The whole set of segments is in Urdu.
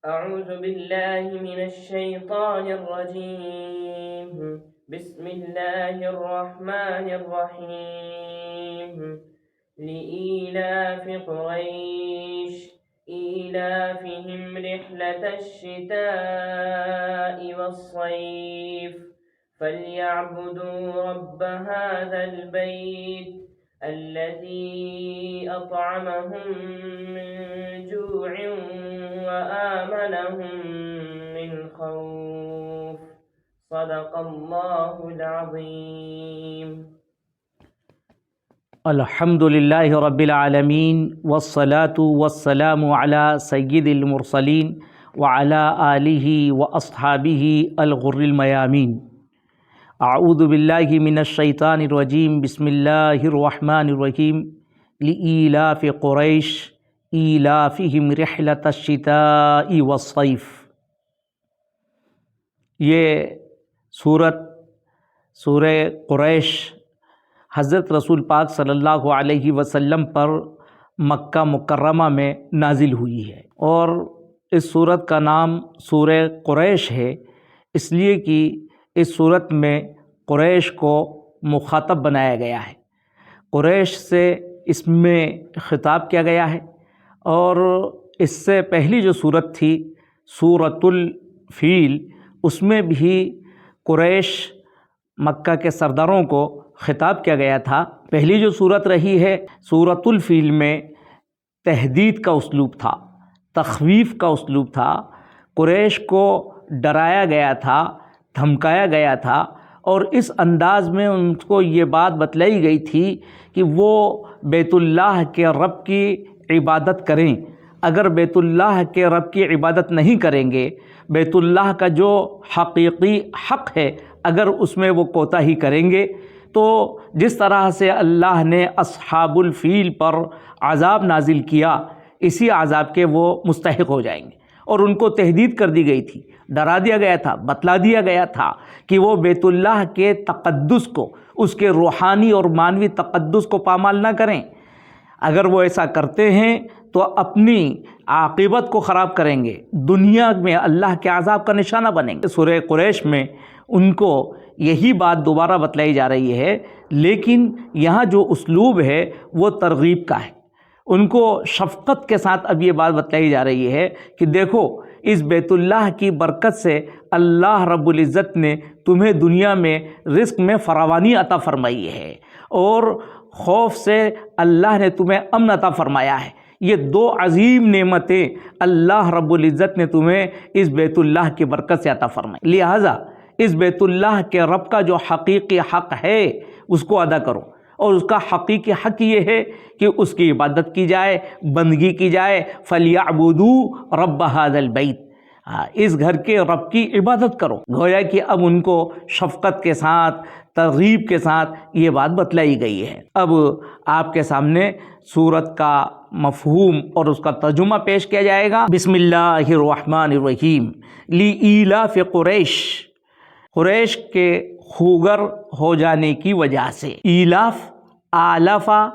أعوذ بالله من الشيطان الرجيم. بسم الله الرحمن الرحيم. لإيلاف قريش إيلافهم رحلة الشتاء والصيف فليعبدوا رب هذا البيت الذي أطعمهم من جوع وآمنهم من خوف. صدق الله العظيم. الحمد للہ رب العالمین والصلاة والسلام علی سید المرسلین وعلی آلہ واصحابہ الغر المیامین. اعوذ باللہ من الشیطان الرجیم. بسم اللہ الرحمن الرحیم. لإیلاف قریش ایلافہم رحلۃ الشتاء والصیف. یہ سورہ قریش حضرت رسول پاک صلی اللہ علیہ وسلم پر مکہ مکرمہ میں نازل ہوئی ہے، اور اس سورت کا نام سورہ قریش ہے اس لیے کہ اس سورت میں قریش کو مخاطب بنایا گیا ہے. قریش سے اس میں خطاب کیا گیا ہے. اور اس سے پہلی جو سورت تھی سورۃ الفیل، اس میں بھی قریش مکہ کے سرداروں کو خطاب کیا گیا تھا. پہلی جو صورت رہی ہے سورۃ الفیل میں تہدید کا اسلوب تھا، تخویف کا اسلوب تھا. قریش کو ڈرایا گیا تھا، دھمکایا گیا تھا، اور اس انداز میں ان کو یہ بات بتلائی گئی تھی کہ وہ بیت اللہ کے رب کی عبادت کریں. اگر بیت اللہ کے رب کی عبادت نہیں کریں گے، بیت اللہ کا جو حقیقی حق ہے اگر اس میں وہ کوتاہی کریں گے، تو جس طرح سے اللہ نے اصحاب الفیل پر عذاب نازل کیا، اسی عذاب کے وہ مستحق ہو جائیں گے. اور ان کو تہدید کر دی گئی تھی، ڈرا دیا گیا تھا، بتلا دیا گیا تھا کہ وہ بیت اللہ کے تقدس کو، اس کے روحانی اور معنوی تقدس کو پامال نہ کریں. اگر وہ ایسا کرتے ہیں تو اپنی عاقبت کو خراب کریں گے، دنیا میں اللہ کے عذاب کا نشانہ بنیں گے. سورہ قریش میں ان کو یہی بات دوبارہ بتلائی جا رہی ہے، لیکن یہاں جو اسلوب ہے وہ ترغیب کا ہے. ان کو شفقت کے ساتھ اب یہ بات بتلائی جا رہی ہے کہ دیکھو، اس بیت اللہ کی برکت سے اللہ رب العزت نے تمہیں دنیا میں رزق میں فراوانی عطا فرمائی ہے، اور خوف سے اللہ نے تمہیں امن عطا فرمایا ہے. یہ دو عظیم نعمتیں اللہ رب العزت نے تمہیں اس بیت اللہ کی برکت سے عطا فرمائی. لہٰذا اس بیت اللہ کے رب کا جو حقیقی حق ہے اس کو ادا کرو، اور اس کا حقیقی حق یہ ہے کہ اس کی عبادت کی جائے، بندگی کی جائے. فَلْيَعْبُدُوا رَبَّ هَذَا الْبَيْتِ. اس گھر کے رب کی عبادت کرو. گویا کہ اب ان کو شفقت کے ساتھ، ترغیب کے ساتھ یہ بات بتلائی گئی ہے. اب آپ کے سامنے سورت کا مفہوم اور اس کا ترجمہ پیش کیا جائے گا. بسم اللہ الرحمن الرحیم. لِإِيلَافِ قُرَيْشٍ. قریش کے خوگر ہو جانے کی وجہ سے. ایلاف، آلفا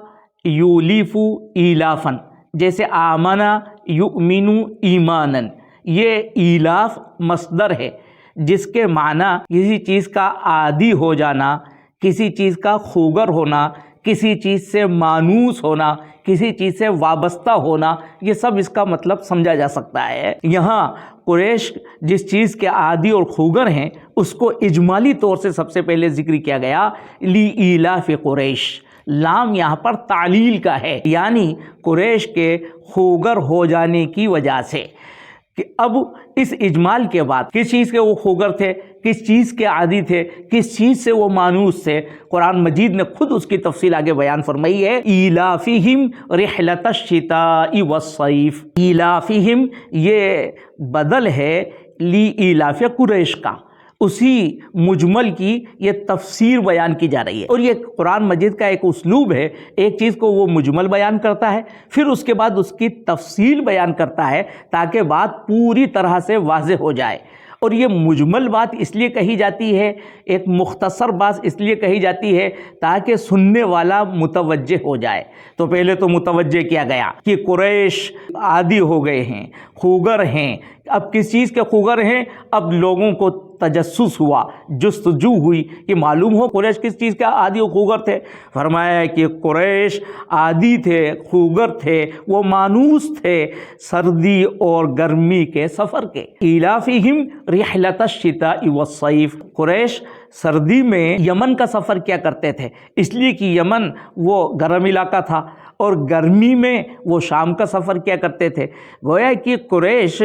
یولیفو ایلافن، جیسے آمنا یؤمنو ایمانن. یہ ایلاف مصدر ہے جس کے معنی کسی چیز کا عادی ہو جانا، کسی چیز کا خوگر ہونا، کسی چیز سے مانوس ہونا، کسی چیز سے وابستہ ہونا. یہ سب اس کا مطلب سمجھا جا سکتا ہے. یہاں قریش جس چیز کے عادی اور خوگر ہیں اس کو اجمالی طور سے سب سے پہلے ذکر کیا گیا. لِإِيلَافِ قریش. لام یہاں پر تعلیل کا ہے، یعنی قریش کے خوگر ہو جانے کی وجہ سے. کہ اب اس اجمال کے بعد کس چیز کے وہ خوگر تھے، کس چیز کے عادی تھے، کس چیز سے وہ مانوس تھے، قرآن مجید نے خود اس کی تفصیل آگے بیان فرمائی ہے. ایلافہم رحلۃ الشتاء والصیف. ایلافہم یہ بدل ہے لی ایلاف قریش کا. اسی مجمل کی یہ تفسیر بیان کی جا رہی ہے، اور یہ قرآن مجید کا ایک اسلوب ہے. ایک چیز کو وہ مجمل بیان کرتا ہے، پھر اس کے بعد اس کی تفصیل بیان کرتا ہے تاکہ بات پوری طرح سے واضح ہو جائے. اور یہ مجمل بات اس لیے کہی جاتی ہے، ایک مختصر بات اس لیے کہی جاتی ہے تاکہ سننے والا متوجہ ہو جائے۔ تو پہلے تو متوجہ کیا گیا کہ قریش عادی ہو گئے ہیں، خوگر ہیں۔ اب کس چیز کے خوگر ہیں؟ اب لوگوں کو تجسس ہوا، جستجو ہوئی کہ معلوم ہو قریش کس چیز کا عادی و خوگر تھے۔ فرمایا کہ قریش عادی تھے، خوگر تھے، وہ مانوس تھے سردی اور گرمی کے سفر کے۔ ایلافہم رحلۃ الشتاء والصیف، قریش سردی میں یمن کا سفر کیا کرتے تھے، اس لیے کہ یمن وہ گرم علاقہ تھا، اور گرمی میں وہ شام کا سفر کیا کرتے تھے۔ گویا کہ قریش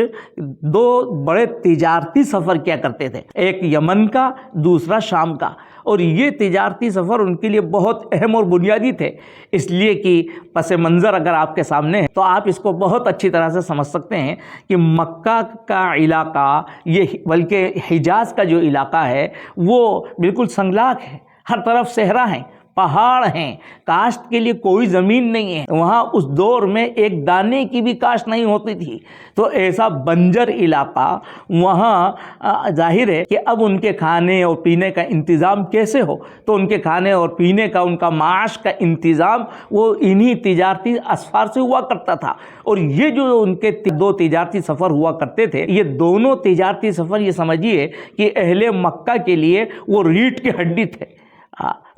دو بڑے تجارتی سفر کیا کرتے تھے، ایک یمن کا، دوسرا شام کا، اور یہ تجارتی سفر ان کے لیے بہت اہم اور بنیادی تھے، اس لیے کہ پس منظر اگر آپ کے سامنے ہے تو آپ اس کو بہت اچھی طرح سے سمجھ سکتے ہیں کہ مکہ کا علاقہ، یہ بلکہ حجاز کا جو علاقہ ہے وہ بالکل سنگلاخ ہے، ہر طرف صحرا ہیں، پہاڑ ہیں، کاشت کے لیے کوئی زمین نہیں ہے، وہاں اس دور میں ایک دانے کی بھی کاشت نہیں ہوتی تھی۔ تو ایسا بنجر علاقہ، وہاں ظاہر ہے کہ اب ان کے کھانے اور پینے کا انتظام کیسے ہو؟ تو ان کے کھانے اور پینے کا، ان کا معاش کا انتظام وہ انہی تجارتی اسفار سے ہوا کرتا تھا۔ اور یہ جو ان کے دو تجارتی سفر ہوا کرتے تھے، یہ دونوں تجارتی سفر یہ سمجھیے کہ اہل مکہ کے لیے وہ ریڑھ کی ہڈی تھے،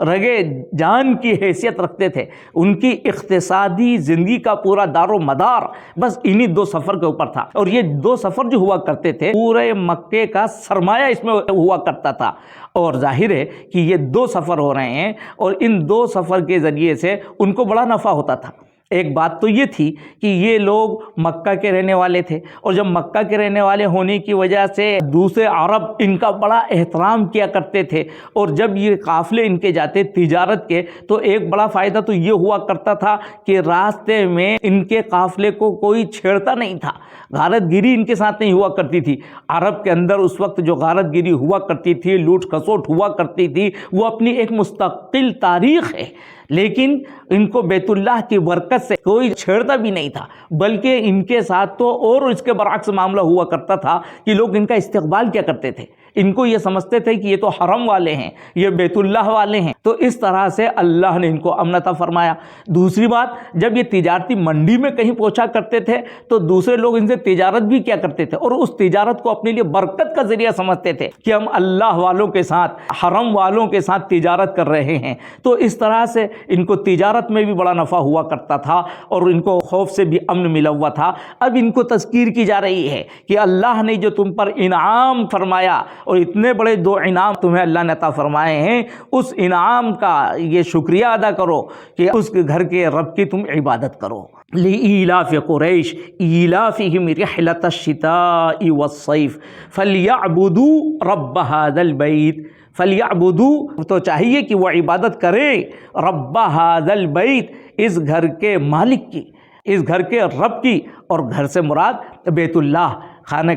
رگے جان کی حیثیت رکھتے تھے۔ ان کی اقتصادی زندگی کا پورا دار و مدار بس انہی دو سفر کے اوپر تھا، اور یہ دو سفر جو ہوا کرتے تھے پورے مکے کا سرمایہ اس میں ہوا کرتا تھا۔ اور ظاہر ہے کہ یہ دو سفر ہو رہے ہیں، اور ان دو سفر کے ذریعے سے ان کو بڑا نفع ہوتا تھا۔ ایک بات تو یہ تھی کہ یہ لوگ مکہ کے رہنے والے تھے، اور جب مکہ کے رہنے والے ہونے کی وجہ سے دوسرے عرب ان کا بڑا احترام کیا کرتے تھے، اور جب یہ قافلے ان کے جاتے تجارت کے تو ایک بڑا فائدہ تو یہ ہوا کرتا تھا کہ راستے میں ان کے قافلے کو کوئی چھیڑتا نہیں تھا، غارت گیری ان کے ساتھ نہیں ہوا کرتی تھی۔ عرب کے اندر اس وقت جو غارت گیری ہوا کرتی تھی، لوٹ کھسوٹ ہوا کرتی تھی، وہ اپنی ایک مستقل تاریخ ہے، لیکن ان کو بیت اللہ کی برکت سے کوئی چھیڑتا بھی نہیں تھا، بلکہ ان کے ساتھ تو اور اس کے برعکس معاملہ ہوا کرتا تھا کہ لوگ ان کا استقبال کیا کرتے تھے، ان کو یہ سمجھتے تھے کہ یہ تو حرم والے ہیں، یہ بیت اللہ والے ہیں۔ تو اس طرح سے اللہ نے ان کو امن عطا فرمایا۔ دوسری بات، جب یہ تجارتی منڈی میں کہیں پہنچا کرتے تھے تو دوسرے لوگ ان سے تجارت بھی کیا کرتے تھے، اور اس تجارت کو اپنے لیے برکت کا ذریعہ سمجھتے تھے کہ ہم اللہ والوں کے ساتھ، حرم والوں کے ساتھ تجارت کر رہے ہیں۔ تو اس طرح سے ان کو تجارت میں بھی بڑا نفع ہوا کرتا تھا، اور ان کو خوف سے بھی امن ملا ہوا تھا۔ اب ان کو تذکیر کی جا رہی ہے کہ اللہ نے جو تم پر انعام فرمایا، اور اتنے بڑے دو انعام تمہیں اللہ نے عطا فرمائے ہیں، اس انعام کا یہ شکریہ ادا کرو کہ اس گھر کے رب کی تم عبادت کرو۔ لإیلاف قریش ایلافہم رحلۃ الشتاء والصیف فلیعبدوا رب ھذا البیت، فلیعبدوا تو چاہیے کہ وہ عبادت کرے رب ھذا البیت، اس گھر کے مالک کی، اس گھر کے رب کی، اور گھر سے مراد بیت اللہ، خانہ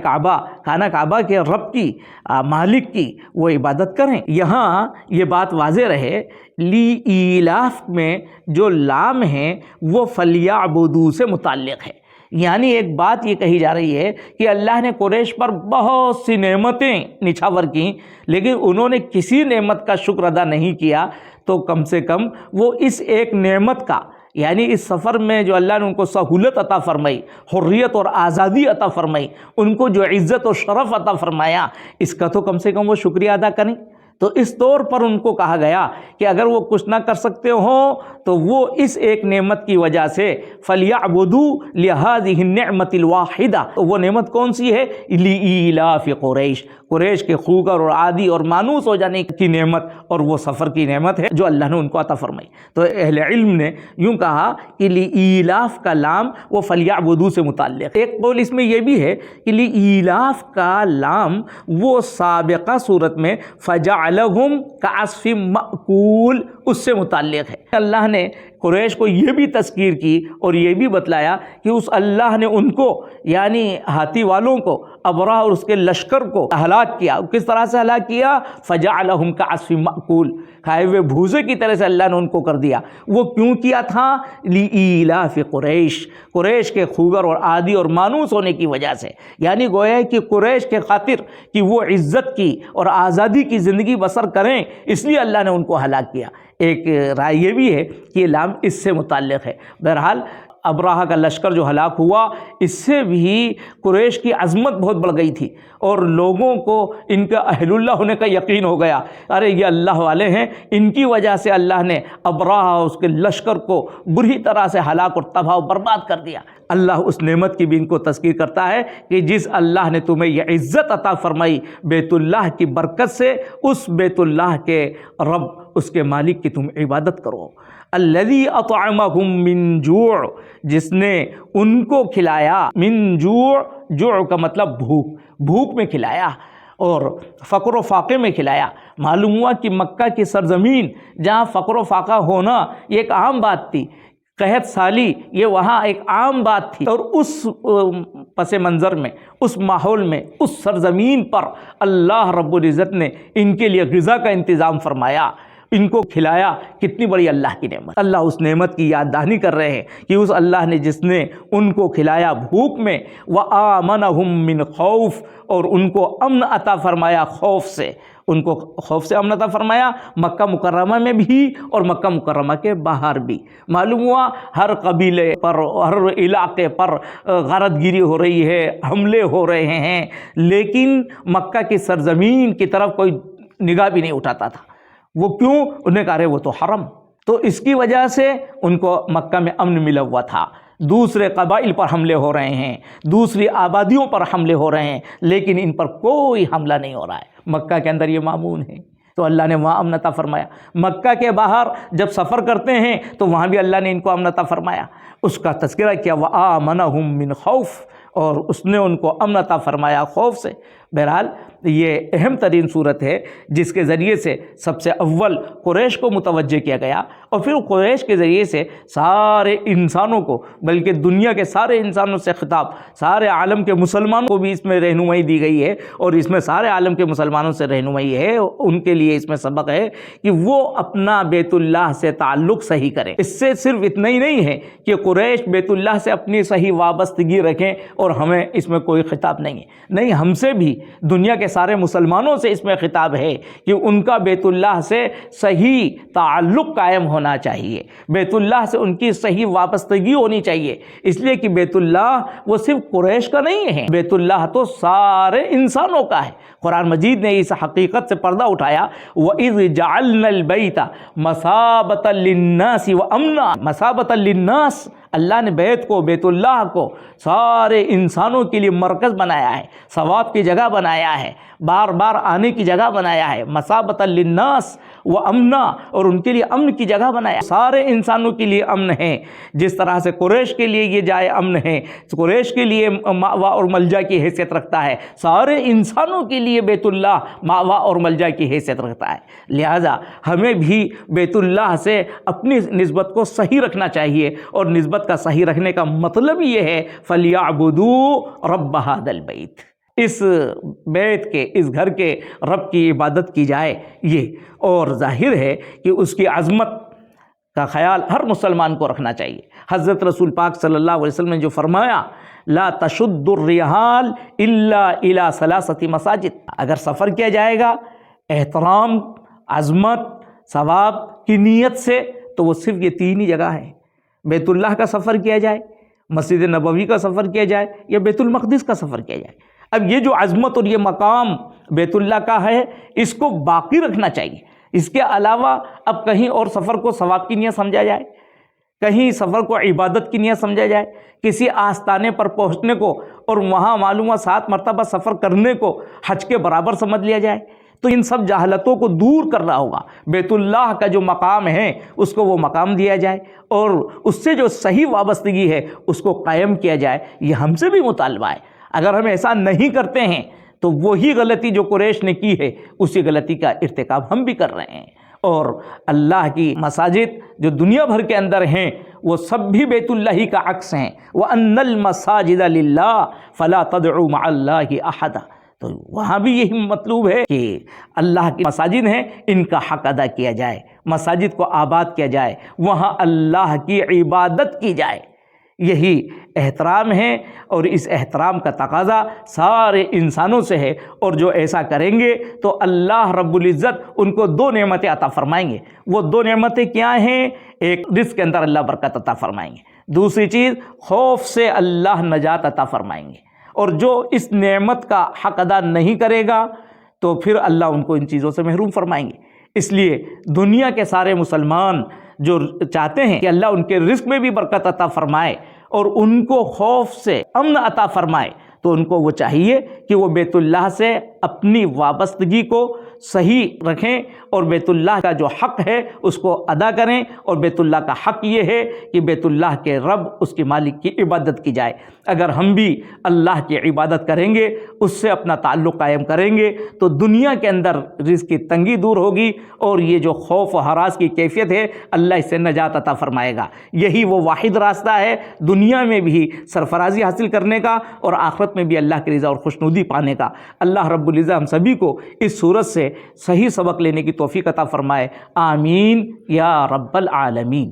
کعبہ کے رب کی، مالک کی وہ عبادت کریں۔ یہاں یہ بات واضح رہے، لی ایلاف میں جو لام ہے وہ فلیعبدوا سے متعلق ہے، یعنی ایک بات یہ کہی جا رہی ہے کہ اللہ نے قریش پر بہت سی نعمتیں نچھاور کیں، لیکن انہوں نے کسی نعمت کا شکر ادا نہیں کیا، تو کم سے کم وہ اس ایک نعمت کا، یعنی اس سفر میں جو اللہ نے ان کو سہولت عطا فرمائی، حریت اور آزادی عطا فرمائی، ان کو جو عزت و شرف عطا فرمایا، اس کا تو کم سے کم وہ شکریہ ادا کریں۔ تو اس طور پر ان کو کہا گیا کہ اگر وہ کچھ نہ کر سکتے ہوں تو وہ اس ایک نعمت کی وجہ سے فَلْيَعْبُدُوا لِهَذِهِ النِّعْمَةِ الْوَاحِدَةِ، تو وہ نعمت کون سی ہے؟ لِإِيلَافِ قریش کے خوگر اور عادی اور مانوس ہو جانے کی نعمت، اور وہ سفر کی نعمت ہے جو اللہ نے ان کو عطا فرمائی۔ تو اہل علم نے یوں کہا کہ لِإِيلَاف کا لام وہ فَلْيَعْبُدُوا سے متعلق۔ ایک قول اس میں یہ بھی ہے کہ لِإِيلَاف کا لام وہ سابقہ صورت میں فَجَعَلَهُمْ كَعَصْفٍ مَأْكُولٍ اس سے متعلق ہے۔ اللہ نے قریش کو یہ بھی تذکیر کی اور یہ بھی بتلایا کہ اس اللہ نے ان کو یعنی ہاتھی والوں کو ابرہ اور اس کے لشکر کو ہلاک کیا. کس طرح سے ہلاک کیا؟ فجعلہم کعصف مأکول، کھائے ہوئے بھوسے کی طرح سے اللہ نے ان کو کر دیا. وہ کیوں کیا تھا؟ لإیلاف قریش، قریش کے خوگر اور عادی اور مانوس ہونے کی وجہ سے، یعنی گویا کہ قریش کے خاطر کہ وہ عزت کی اور آزادی کی زندگی بسر کریں، اس لیے اللہ نے ان کو ہلاک کیا. ایک رائے یہ بھی ہے کہ یہ لام اس سے متعلق ہے. بہرحال ابراہہ کا لشکر جو ہلاک ہوا، اس سے بھی قریش کی عظمت بہت بڑھ گئی تھی اور لوگوں کو ان کا اہل اللہ ہونے کا یقین ہو گیا. ارے یہ اللہ والے ہیں، ان کی وجہ سے اللہ نے ابراہہ اور اس کے لشکر کو بری طرح سے ہلاک اور تباہ و برباد کر دیا. اللہ اس نعمت کی بھی ان کو تذکیر کرتا ہے کہ جس اللہ نے تمہیں یہ عزت عطا فرمائی بیت اللہ کی برکت سے، اس بیت اللہ کے رب، اس کے مالک کی تم عبادت کرو. الذی اطعمہم من جوع، جس نے ان کو کھلایا، من جوع، جوع کا مطلب بھوک، بھوک میں کھلایا اور فقر و فاقے میں کھلایا. معلوم ہوا کہ مکہ کی سرزمین جہاں فقر و فاقہ ہونا یہ ایک عام بات تھی، قحط سالی یہ وہاں ایک عام بات تھی، اور اس پس منظر میں، اس ماحول میں، اس سرزمین پر اللہ رب العزت نے ان کے لیے غذا کا انتظام فرمایا، ان کو کھلایا. کتنی بڑی اللہ کی نعمت. اللہ اس نعمت کی یاد دہانی کر رہے ہیں کہ اس اللہ نے جس نے ان کو کھلایا بھوک میں، وآمنہم من خوف، اور ان کو امن عطا فرمایا خوف سے، ان کو خوف سے امن عطا فرمایا مکہ مکرمہ میں بھی اور مکہ مکرمہ کے باہر بھی. معلوم ہوا ہر قبیلے پر، ہر علاقے پر غارت گیری ہو رہی ہے، حملے ہو رہے ہیں، لیکن مکہ کی سرزمین کی طرف کوئی نگاہ بھی نہیں اٹھاتا تھا. وہ کیوں؟ انہیں کہا رہے وہ تو حرم. تو اس کی وجہ سے ان کو مکہ میں امن ملا ہوا تھا. دوسرے قبائل پر حملے ہو رہے ہیں، دوسری آبادیوں پر حملے ہو رہے ہیں، لیکن ان پر کوئی حملہ نہیں ہو رہا ہے. مکہ کے اندر یہ مامون ہے، تو اللہ نے وہاں امن عطا فرمایا. مکہ کے باہر جب سفر کرتے ہیں تو وہاں بھی اللہ نے ان کو امن عطا فرمایا. اس کا تذکرہ کیا وآمنہم من خوف، اور اس نے ان کو امن عطا فرمایا خوف سے. بہرحال یہ اہم ترین صورت ہے جس کے ذریعے سے سب سے اول قریش کو متوجہ کیا گیا، اور پھر قریش کے ذریعے سے سارے انسانوں کو، بلکہ دنیا کے سارے انسانوں سے خطاب، سارے عالم کے مسلمانوں کو بھی اس میں رہنمائی دی گئی ہے، اور اس میں سارے عالم کے مسلمانوں سے رہنمائی ہے. ان کے لیے اس میں سبق ہے کہ وہ اپنا بیت اللہ سے تعلق صحیح کریں. اس سے صرف اتنا ہی نہیں ہے کہ قریش بیت اللہ سے اپنی صحیح وابستگی رکھیں اور ہمیں اس میں کوئی خطاب نہیں ہے. نہیں، ہم سے بھی، دنیا کے سارے مسلمانوں سے اس میں خطاب ہے کہ ان کا بیت اللہ سے صحیح تعلق قائم ہونا چاہیے، بیت اللہ سے ان کی صحیح وابستگی ہونی چاہیے. اس لیے کہ بیت اللہ وہ صرف قریش کا نہیں ہے، بیت اللہ تو سارے انسانوں کا ہے. قرآن مجید نے اس حقیقت سے پردہ اٹھایا. وَإِذْ جَعَلْنَا الْبَيْتَ مَثَابَةً لِلنَّاسِ وَأَمْنًا. مَثَابَةً لِلنَّاسِ، اللہ نے بیت کو، بیت اللہ کو سارے انسانوں کے لیے مرکز بنایا ہے، ثواب کی جگہ بنایا ہے، بار بار آنے کی جگہ بنایا ہے. مَثَابَةً لِلنَّاسِ وَأَمْنًا، اور ان کے لیے امن کی جگہ بنایا. سارے انسانوں کے لیے امن ہے. جس طرح سے قریش کے لیے یہ جائے امن ہے، قریش کے لیے مأویٰ اور ملجا کی حیثیت رکھتا ہے، سارے انسانوں کے لیے بیت اللہ مأویٰ اور ملجا کی حیثیت رکھتا ہے. لہذا ہمیں بھی بیت اللہ سے اپنی نسبت کو صحیح رکھنا چاہیے، اور نسبت کا صحیح رکھنے کا مطلب یہ ہے فَلْيَعْبُدُوا رَبَّ هَذَا الْبَيْتِ، اس بیت کے، اس گھر کے رب کی عبادت کی جائے. یہ اور ظاہر ہے کہ اس کی عظمت کا خیال ہر مسلمان کو رکھنا چاہیے. حضرت رسول پاک صلی اللہ علیہ وسلم نے جو فرمایا لا تشد الرحال الا الى ثلاثه مساجد، اگر سفر کیا جائے گا احترام، عظمت، ثواب کی نیت سے تو وہ صرف یہ تین ہی جگہ ہیں. بیت اللہ کا سفر کیا جائے، مسجد نبوی کا سفر کیا جائے، یا بیت المقدس کا سفر کیا جائے. اب یہ جو عظمت اور یہ مقام بیت اللہ کا ہے، اس کو باقی رکھنا چاہیے. اس کے علاوہ اب کہیں اور سفر کو ثواب کی نیت سمجھا جائے، کہیں سفر کو عبادت کی نیت سمجھا جائے، کسی آستانے پر پہنچنے کو اور وہاں معلومہ 7 مرتبہ سفر کرنے کو حج کے برابر سمجھ لیا جائے، تو ان سب جہالتوں کو دور کرنا ہوگا. بیت اللہ کا جو مقام ہے اس کو وہ مقام دیا جائے، اور اس سے جو صحیح وابستگی ہے اس کو قائم کیا جائے. یہ ہم سے بھی مطالبہ ہے. اگر ہم ایسا نہیں کرتے ہیں تو وہی غلطی جو قریش نے کی ہے اسی غلطی کا ارتکاب ہم بھی کر رہے ہیں. اور اللہ کی مساجد جو دنیا بھر کے اندر ہیں وہ سب بھی بیت اللہ ہی کا عکس ہیں. وَأَنَّ الْمَسَاجِدَ لِلَّهِ فَلَا تَدْعُوا مَعَ اللَّهِ أَحَدًا. تو وہاں بھی یہی مطلوب ہے کہ اللہ کی مساجد ہیں ان کا حق ادا کیا جائے، مساجد کو آباد کیا جائے، وہاں اللہ کی عبادت کی جائے. یہی احترام ہے اور اس احترام کا تقاضا سارے انسانوں سے ہے، اور جو ایسا کریں گے تو اللہ رب العزت ان کو دو نعمتیں عطا فرمائیں گے. وہ دو نعمتیں کیا ہیں؟ ایک رزق کے اندر اللہ برکت عطا فرمائیں گے، دوسری چیز خوف سے اللہ نجات عطا فرمائیں گے. اور جو اس نعمت کا حق ادا نہیں کرے گا تو پھر اللہ ان کو ان چیزوں سے محروم فرمائیں گے. اس لیے دنیا کے سارے مسلمان جو چاہتے ہیں کہ اللہ ان کے رزق میں بھی برکت عطا فرمائے اور ان کو خوف سے امن عطا فرمائے، تو ان کو وہ چاہیے کہ وہ بیت اللہ سے اپنی وابستگی کو صحیح رکھیں اور بیت اللہ کا جو حق ہے اس کو ادا کریں. اور بیت اللہ کا حق یہ ہے کہ بیت اللہ کے رب اس کے مالک کی عبادت کی جائے. اگر ہم بھی اللہ کی عبادت کریں گے، اس سے اپنا تعلق قائم کریں گے، تو دنیا کے اندر رزق کی تنگی دور ہوگی اور یہ جو خوف و ہراس کی کیفیت ہے اللہ اس سے نجات عطا فرمائے گا. یہی وہ واحد راستہ ہے دنیا میں بھی سرفرازی حاصل کرنے کا اور آخرت میں بھی اللہ کی رضا اور خوشنودی پانے کا. اللہ رب العزت ہم سبھی کو اس صورت سے صحیح سبق لینے کی توفیق عطا فرمائے. آمین یا رب العالمین.